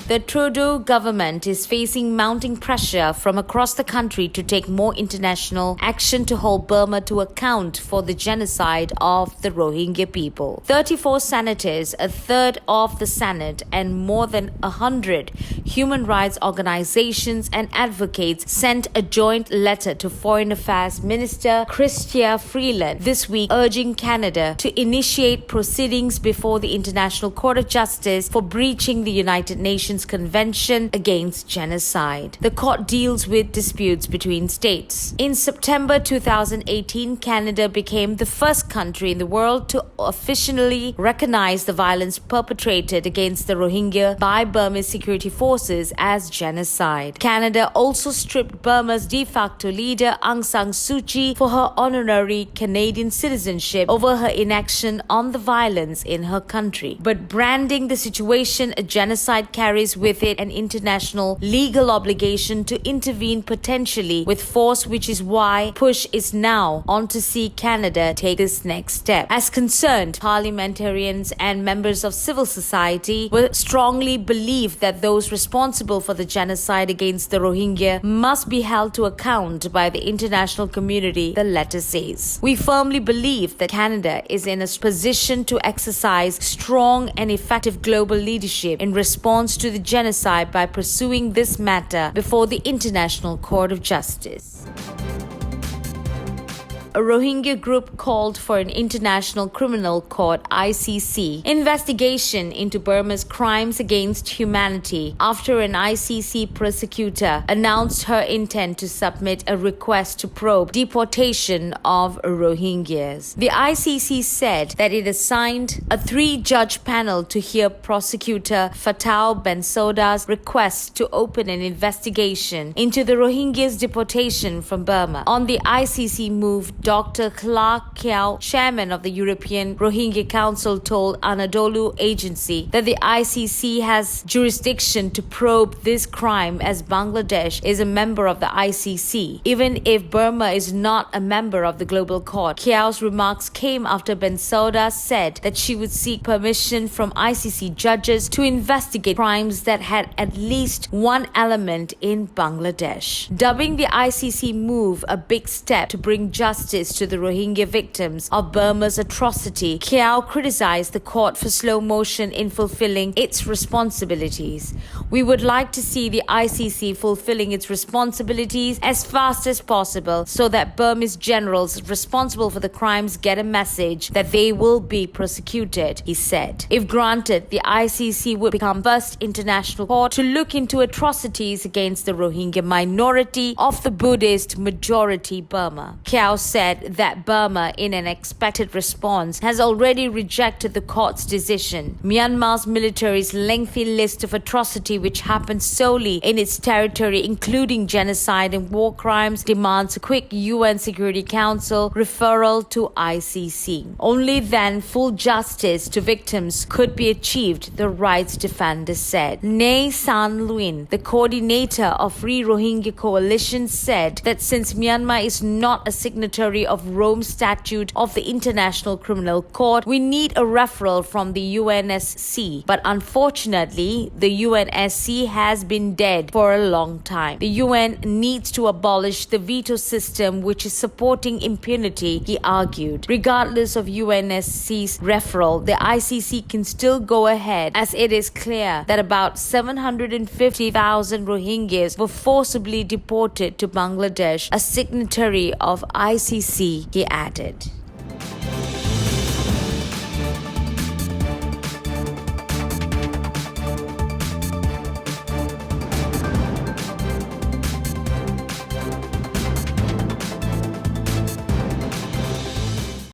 The Trudeau government is facing mounting pressure from across the country to take more international action to hold Burma to account for the genocide of the Rohingya people. 34 senators, a third of the Senate, and more than 100 human rights organizations and advocates sent a joint letter to Foreign Affairs Minister Chrystia Freeland this week urging Canada to initiate proceedings before the International Court of Justice for breaching the United Nations Convention Against Genocide. The court deals with disputes between states. In September 2018, Canada became the first country in the world to officially recognize the violence perpetrated against the Rohingya by Burmese security forces as genocide. Canada also stripped Burma's de facto leader Aung San Suu Kyi for her honorary Canadian citizenship over her inaction on the violence in her country. But branding the situation a genocide carries with it an international legal obligation to intervene potentially with force, which is why push is now on to see Canada take this next step. As concerned, parliamentarians and members of civil society will strongly believe that those responsible for the genocide against the Rohingya must be held to account by the international community, the letter says. We firmly believe that Canada is in a position to exercise strong and effective global leadership in response to the genocide by pursuing this matter before the International Court of Justice. A Rohingya group called for an International Criminal Court (ICC) investigation into Burma's crimes against humanity after an ICC prosecutor announced her intent to submit a request to probe deportation of Rohingyas. The ICC said that it assigned a 3-judge panel to hear prosecutor Fatou Bensouda's request to open an investigation into the Rohingyas' deportation from Burma. On the ICC move, Dr. Clark Kiao, chairman of the European Rohingya Council, told Anadolu Agency that the ICC has jurisdiction to probe this crime as Bangladesh is a member of the ICC, even if Burma is not a member of the global court. Kiao's remarks came after Bensouda said that she would seek permission from ICC judges to investigate crimes that had at least one element in Bangladesh. Dubbing the ICC move a big step to bring justice to the Rohingya victims of Burma's atrocity, Kiao criticized the court for slow motion in fulfilling its responsibilities. We would like to see the ICC fulfilling its responsibilities as fast as possible so that Burmese generals responsible for the crimes get a message that they will be prosecuted, he said. If granted, the ICC would become first international court to look into atrocities against the Rohingya minority of the Buddhist majority Burma. Kiao said that Burma, in an expected response, has already rejected the court's decision. Myanmar's military's lengthy list of atrocity which happened solely in its territory, including genocide and war crimes, demands a quick UN Security Council referral to ICC. Only then full justice to victims could be achieved, the rights defenders said. Nay San Luin, the coordinator of Free Rohingya Coalition, said that since Myanmar is not a signatory of Rome's Statute of the International Criminal Court, we need a referral from the UNSC. But unfortunately, the UNSC has been dead for a long time. The UN needs to abolish the veto system which is supporting impunity, he argued. Regardless of UNSC's referral, the ICC can still go ahead, as it is clear that about 750,000 Rohingyas were forcibly deported to Bangladesh, a signatory of ICC, he added.